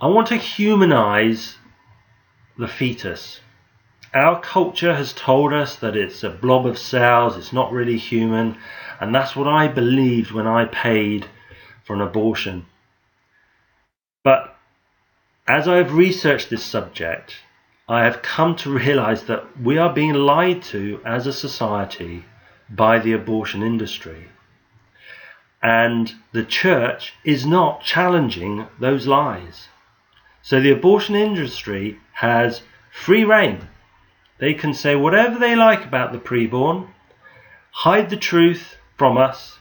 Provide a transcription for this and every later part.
I want to humanize the fetus. Our culture has told us that it's a blob of cells, it's not really human, and that's what I believed when I paid for an abortion. But as I've researched this subject, I have come to realize that we are being lied to as a society by the abortion industry. And the church is not challenging those lies. So the abortion industry has free rein. They can say whatever they like about the preborn, hide the truth from us,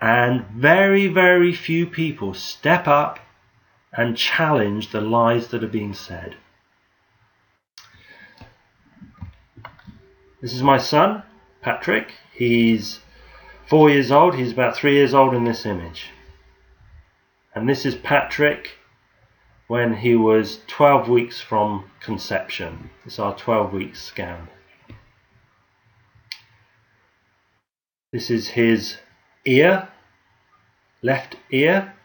and very, very few people step up and challenge the lies that are being said. This is my son, Patrick. He's 4 years old. He's about 3 years old in this image. And this is Patrick when he was 12 weeks from conception. This is our 12-week scan. This is his ear, left ear,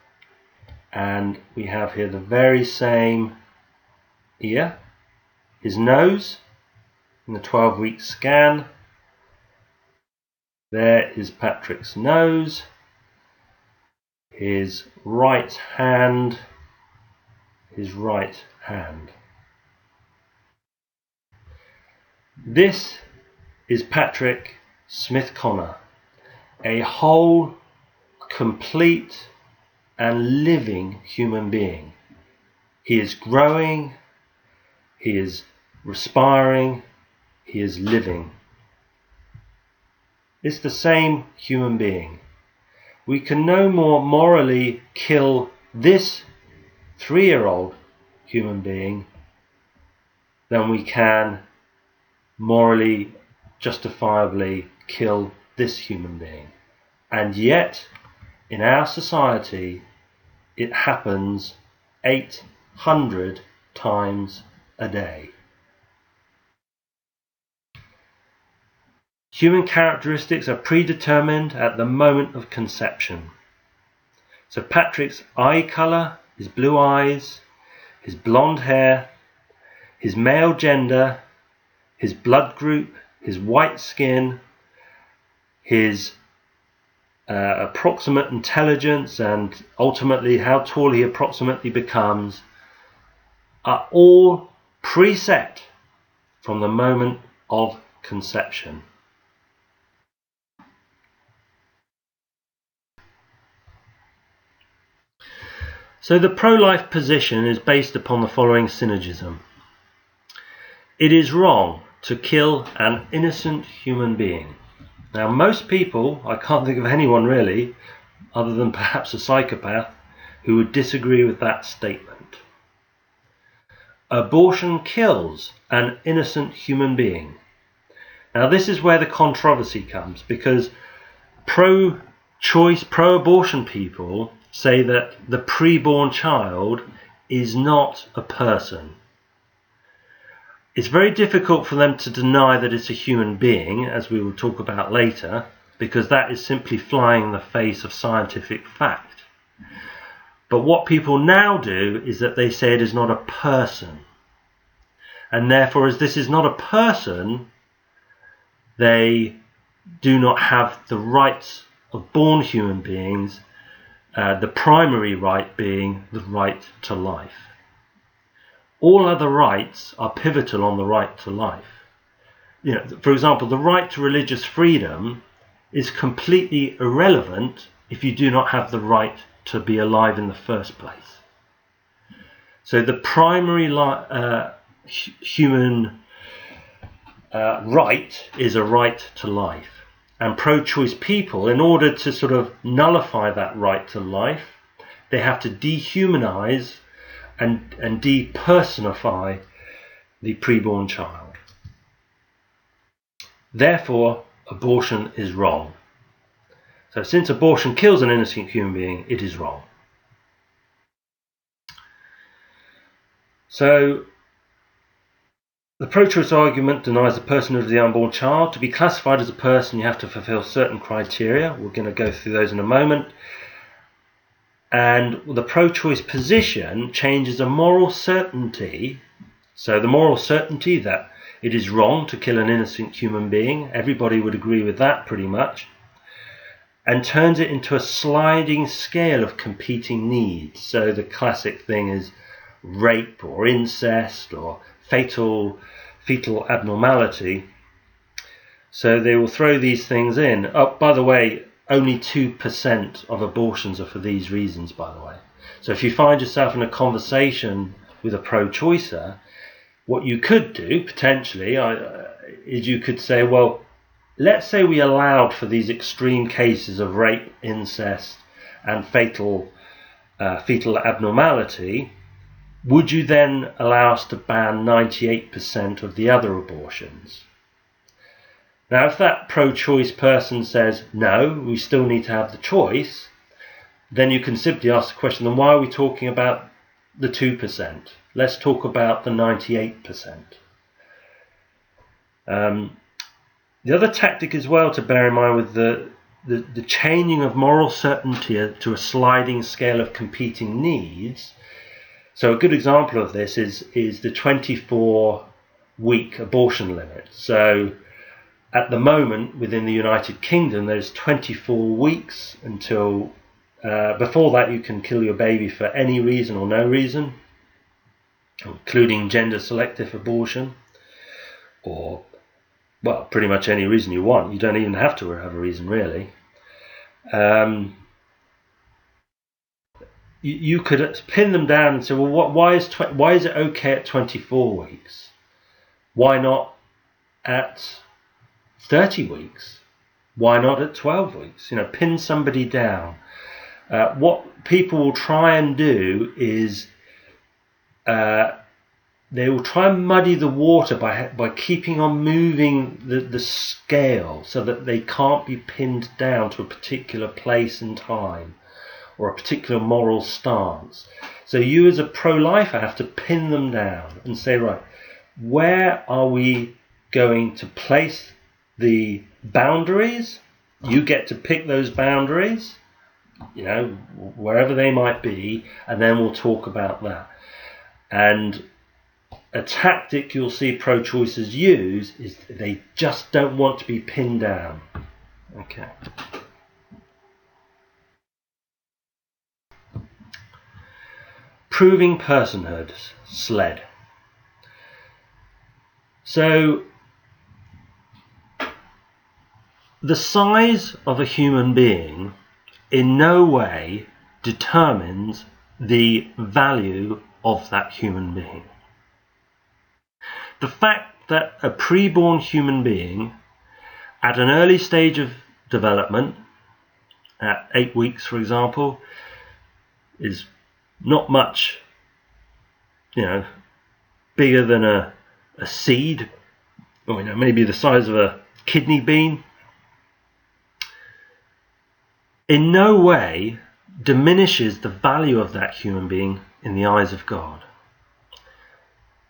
and we have here the very same ear. His nose in the 12-week scan. There is Patrick's nose. His right hand. His right hand. This is Patrick Smith-Connor, a whole, complete and living human being. He is growing, he is respiring, he is living. It's the same human being. We can no more morally kill this 3-year-old human being than we can morally, justifiably kill this human being. And yet, in our society, it happens 800 times a day. Human characteristics are predetermined at the moment of conception. So Patrick's eye colour, his blue eyes, his blonde hair, his male gender, his blood group, his white skin, his approximate intelligence, and ultimately how tall he approximately becomes, are all preset from the moment of conception. So the pro-life position is based upon the following synergism. It is wrong to kill an innocent human being. Now most people, I can't think of anyone really, other than perhaps a psychopath, who would disagree with that statement. Abortion kills an innocent human being. Now this is where the controversy comes, because pro-choice, pro-abortion people say that the preborn child is not a person. It's very difficult for them to deny that it's a human being, as we will talk about later, because that is simply flying in the face of scientific fact. But what people now do is that they say it is not a person. And therefore, as this is not a person, they do not have the rights of born human beings, the primary right being the right to life. All other rights are pivotal on the right to life. You know, for example, the right to religious freedom is completely irrelevant if you do not have the right to be alive in the first place. So the primary human right is a right to life. And pro-choice people, in order to sort of nullify that right to life, they have to dehumanize and depersonify the preborn child. Therefore, abortion is wrong. So since abortion kills an innocent human being, it is wrong. So the pro-choice argument denies the personhood of the unborn child. To be classified as a person, you have to fulfill certain criteria. We're going to go through those in a moment. And the pro-choice position changes a moral certainty. So the moral certainty that it is wrong to kill an innocent human being, everybody would agree with that pretty much, and turns it into a sliding scale of competing needs. So the classic thing is rape or incest or fetal abnormality. So they will throw these things in. Oh, by the way, only 2% of abortions are for these reasons, by the way. So if you find yourself in a conversation with a pro-choicer, what you could do, potentially, is you could say, well, let's say we allowed for these extreme cases of rape, incest, and fetal abnormality. Would you then allow us to ban 98% of the other abortions? Now, if that pro-choice person says, no, we still need to have the choice, then you can simply ask the question, then why are we talking about the 2%? Let's talk about the 98%. The other tactic as well to bear in mind with the changing of moral certainty to a sliding scale of competing needs. So a good example of this is the 24-week abortion limit. So at the moment, within the United Kingdom, there's 24 weeks until, before that you can kill your baby for any reason or no reason, including gender-selective abortion, or, well, pretty much any reason you want. You don't even have to have a reason, really. You could pin them down and say, well, why is it okay at 24 weeks? Why not at 30 weeks? Why not at 12 weeks? Pin somebody down. What people will try and do is they will try and muddy the water by keeping on moving the scale so that they can't be pinned down to a particular place and time or a particular moral stance. So you as a pro-lifer have to pin them down and say, right, where are we going to place the boundaries? You get to pick those boundaries, wherever they might be, and then we'll talk about that. And a tactic you'll see pro-choicers use is they just don't want to be pinned down. Okay. Proving personhood, SLED. So the size of a human being in no way determines the value of that human being. The fact that a preborn human being at an early stage of development, at 8 weeks for example, is not much, bigger than a seed, or maybe the size of a kidney bean, in no way diminishes the value of that human being in the eyes of God.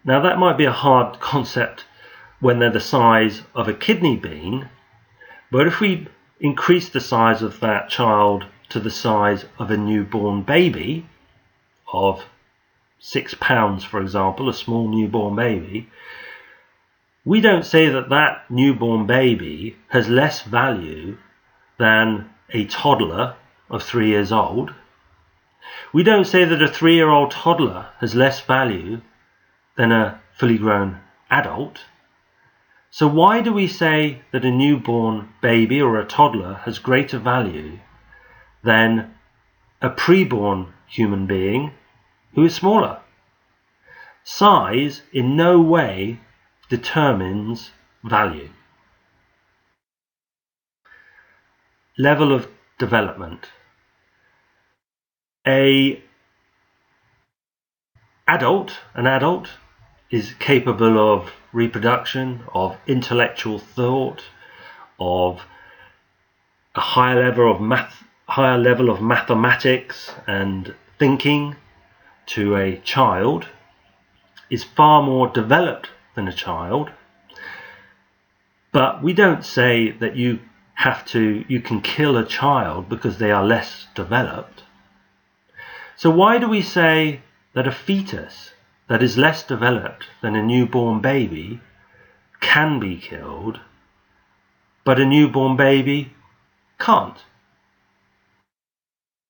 Now that might be a hard concept when they're the size of a kidney bean, but if we increase the size of that child to the size of a newborn baby of 6 pounds, for example, a small newborn baby, we don't say that newborn baby has less value than a toddler of 3 years old. We don't say that a 3-year-old toddler has less value than a fully grown adult. So why do we say that a newborn baby or a toddler has greater value than a preborn human being who is smaller? Size in no way determines value. Level of development. An adult is capable of reproduction, of intellectual thought, of a higher level of mathematics and thinking. To a child is far more developed than a child, but we don't say that you can kill a child because they are less developed. So why do we say that a fetus that is less developed than a newborn baby can be killed, but a newborn baby can't?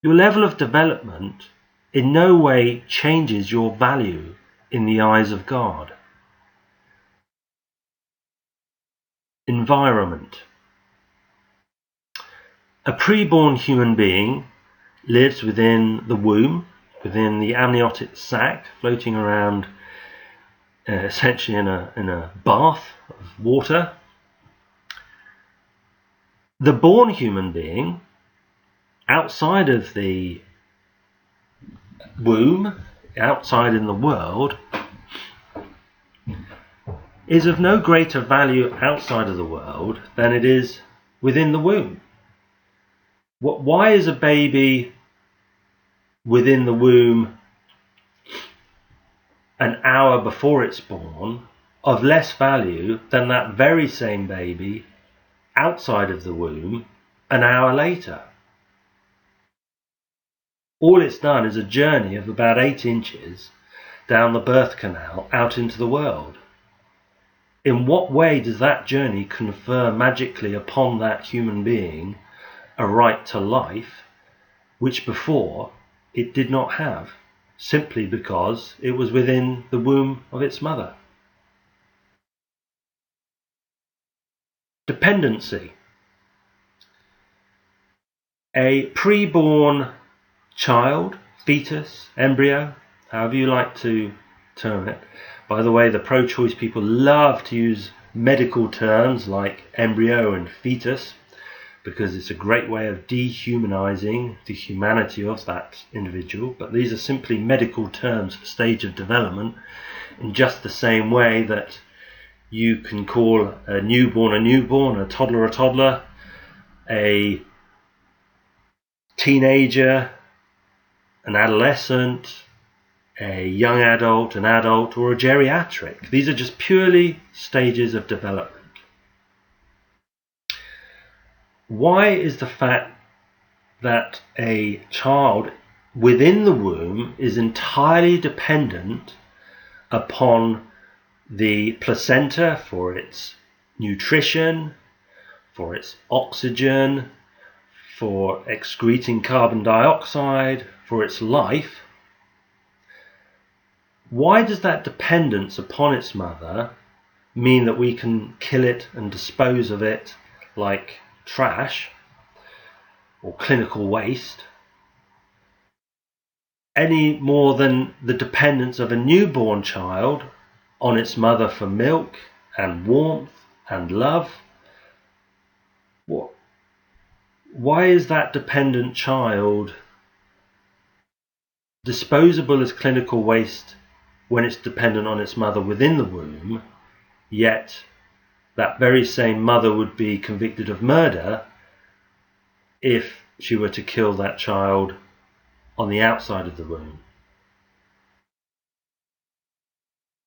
Your level of development in no way changes your value in the eyes of God. Environment. A preborn human being lives within the womb, within the amniotic sac, floating around essentially in a bath of water. The born human being, outside of the womb, outside in the world, is of no greater value outside of the world than it is within the womb. Why is a baby within the womb an hour before it's born of less value than that very same baby outside of the womb an hour later? All it's done is a journey of about 8 inches down the birth canal out into the world. In what way does that journey confer magically upon that human being a right to life, which before it did not have, simply because it was within the womb of its mother? Dependency. A preborn child, fetus, embryo, however you like to term it. By the way, the pro-choice people love to use medical terms like embryo and fetus because it's a great way of dehumanizing the humanity of that individual. But these are simply medical terms for stage of development, in just the same way that you can call a newborn, a toddler, a teenager, an adolescent, a young adult, an adult, or a geriatric. These are just purely stages of development. Why is the fact that a child within the womb is entirely dependent upon the placenta for its nutrition, for its oxygen, for excreting carbon dioxide, for its life? Why does that dependence upon its mother mean that we can kill it and dispose of it like trash or clinical waste, any more than the dependence of a newborn child on its mother for milk and warmth and love? Why is that dependent child disposable as clinical waste when it's dependent on its mother within the womb, yet that very same mother would be convicted of murder if she were to kill that child on the outside of the womb?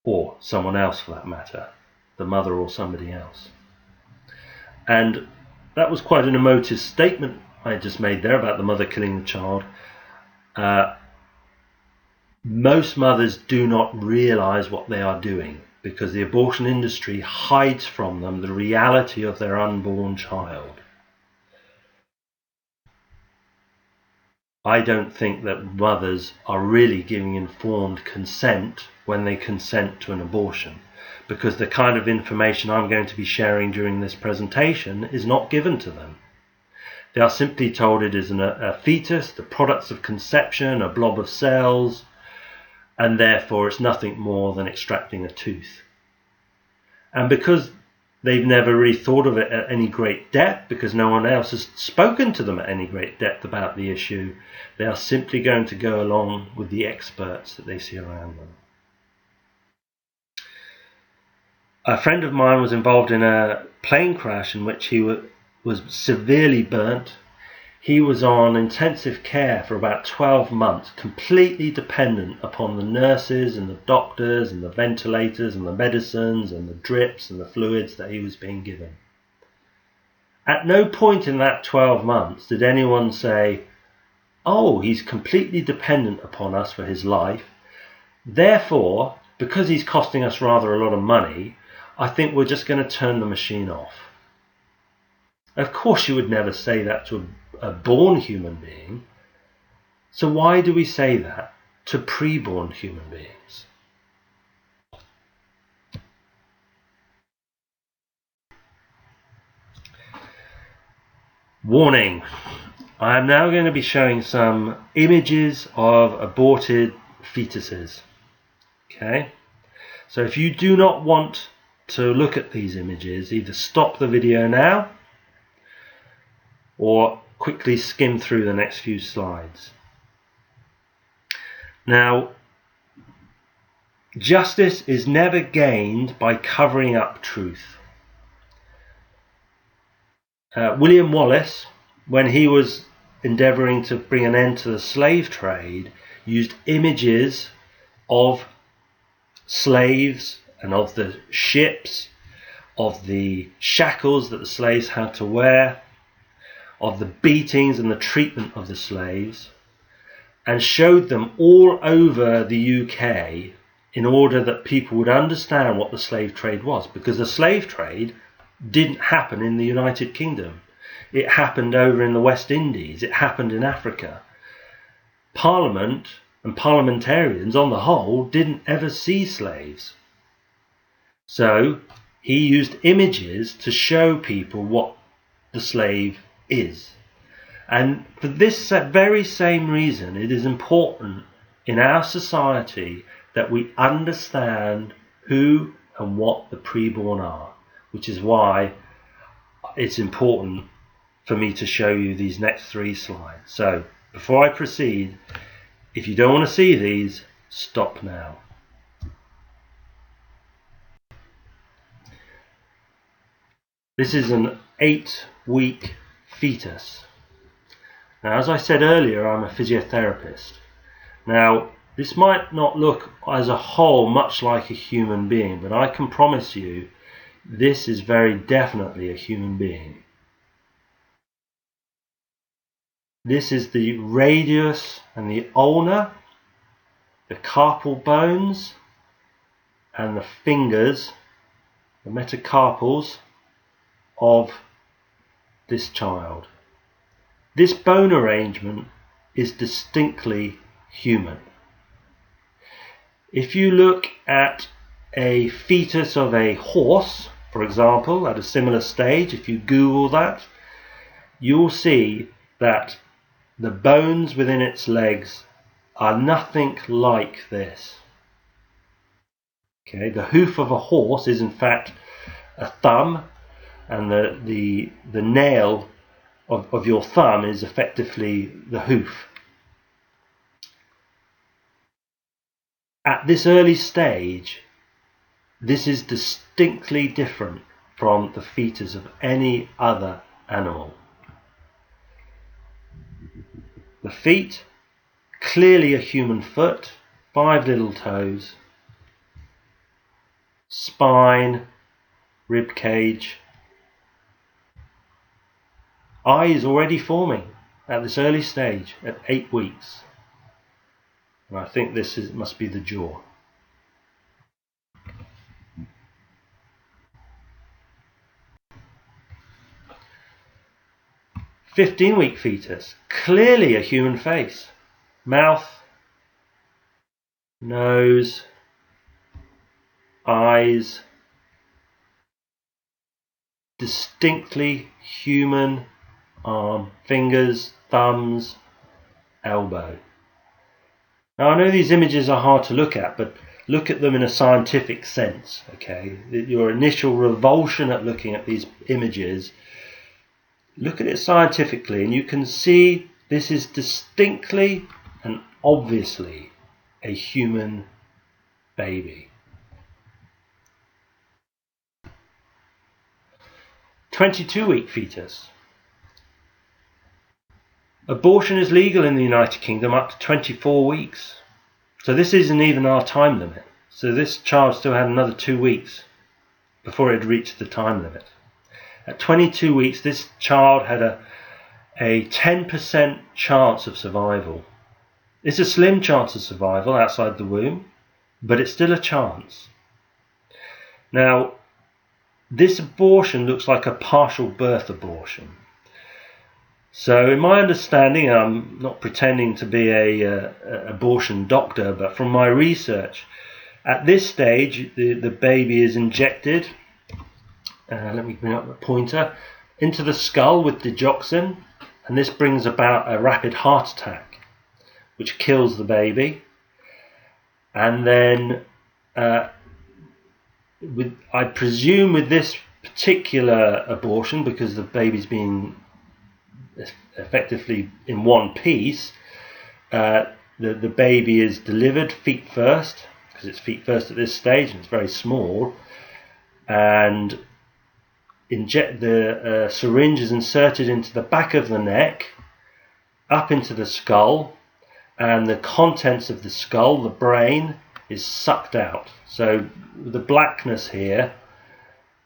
Or someone else for that matter, the mother or somebody else. And that was quite an emotive statement I just made there about the mother killing the child. Most mothers do not realize what they are doing because the abortion industry hides from them the reality of their unborn child. I don't think that mothers are really giving informed consent when they consent to an abortion, because the kind of information I'm going to be sharing during this presentation is not given to them. They are simply told it is a fetus, the products of conception, a blob of cells, and therefore it's nothing more than extracting a tooth. And because they've never really thought of it at any great depth, because no one else has spoken to them at any great depth about the issue, they are simply going to go along with the experts that they see around them. A friend of mine was involved in a plane crash in which he was severely burnt. He was on intensive care for about 12 months, completely dependent upon the nurses and the doctors and the ventilators and the medicines and the drips and the fluids that he was being given. At no point in that 12 months did anyone say, oh, he's completely dependent upon us for his life. Therefore, because he's costing us rather a lot of money, I think we're just going to turn the machine off. Of course, you would never say that to a born human being. So why do we say that to pre-born human beings? Warning, I am now going to be showing some images of aborted fetuses. Okay, so if you do not want to look at these images, either stop the video now or quickly skim through the next few slides. Now, justice is never gained by covering up truth. William Wallace, when he was endeavouring to bring an end to the slave trade, used images of slaves and of the ships, of the shackles that the slaves had to wear, of the beatings and the treatment of the slaves, and showed them all over the UK in order that people would understand what the slave trade was, because the slave trade didn't happen in the United Kingdom. It happened over in the West Indies. It happened in Africa. Parliament and parliamentarians on the whole didn't ever see slaves. So he used images to show people what the slave is. And for this very same reason, it is important in our society that we understand who and what the preborn are, which is why it's important for me to show you these next 3 slides. So before I proceed, if you don't want to see these, stop now. This is an 8-week fetus. Now, as I said earlier, I'm a physiotherapist. Now, this might not look as a whole much like a human being, but I can promise you this is very definitely a human being. This is the radius and the ulna, the carpal bones, and the fingers, the metacarpals of this child. This bone arrangement is distinctly human. If you look at a fetus of a horse, for example, at a similar stage, if you Google that, you'll see that the bones within its legs are nothing like this. Okay, the hoof of a horse is in fact a thumb, and the nail of your thumb is effectively the hoof. At this early stage, this is distinctly different from the fetus of any other animal. The feet, clearly a human foot, 5 little toes, spine, rib cage. Eye is already forming at this early stage at 8 weeks. And I think this must be the jaw. A 15-week fetus, clearly a human face. Mouth, nose, eyes, distinctly human arm, fingers, thumbs, elbow. Now I know these images are hard to look at, but look at them in a scientific sense, okay? Your initial revulsion at looking at these images, look at it scientifically and you can see this is distinctly and obviously a human baby. 22-week fetus. Abortion is legal in the United Kingdom up to 24 weeks. So this isn't even our time limit. So this child still had another 2 weeks before it had reached the time limit. At 22 weeks, this child had a 10% chance of survival. It's a slim chance of survival outside the womb, but it's still a chance. Now, this abortion looks like a partial birth abortion. So in my understanding, I'm not pretending to be a abortion doctor, but from my research, at this stage, the baby is injected, let me bring up the pointer, into the skull with digoxin, and this brings about a rapid heart attack, which kills the baby. And then, I presume with this particular abortion, because the baby's being effectively in one piece, the baby is delivered feet first, because it's feet first at this stage and it's very small, and the syringe is inserted into the back of the neck, up into the skull, and the contents of the skull, the brain, is sucked out. So the blackness here,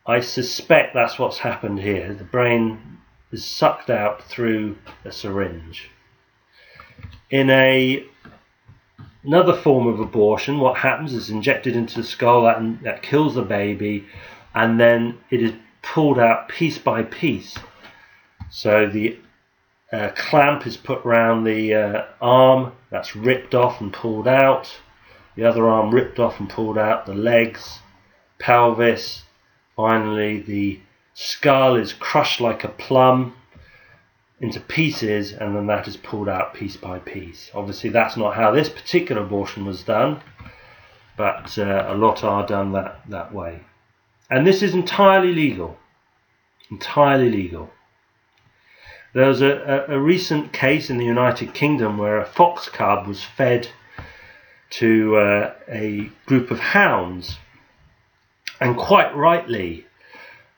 I suspect that's what's happened here. The brain is sucked out through a syringe. In another form of abortion, what happens is injected into the skull, that kills the baby, and then it is pulled out piece by piece. So the clamp is put around the arm, that's ripped off and pulled out. The other arm ripped off and pulled out. The legs, pelvis. Finally, the skull is crushed like a plum into pieces, and then that is pulled out piece by piece. Obviously, that's not how this particular abortion was done, but a lot are done that way. And this is entirely legal. Entirely legal. There was a recent case in the United Kingdom where a fox cub was fed to a group of hounds, and quite rightly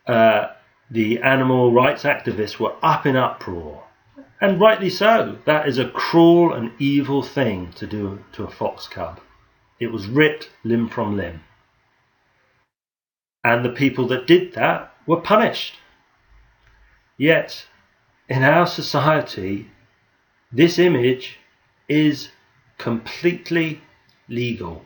the animal rights activists were up in uproar, and rightly so. That is a cruel and evil thing to do to a fox cub. It was ripped limb from limb, and the people that did that were punished. Yet in our society, this image is completely legal.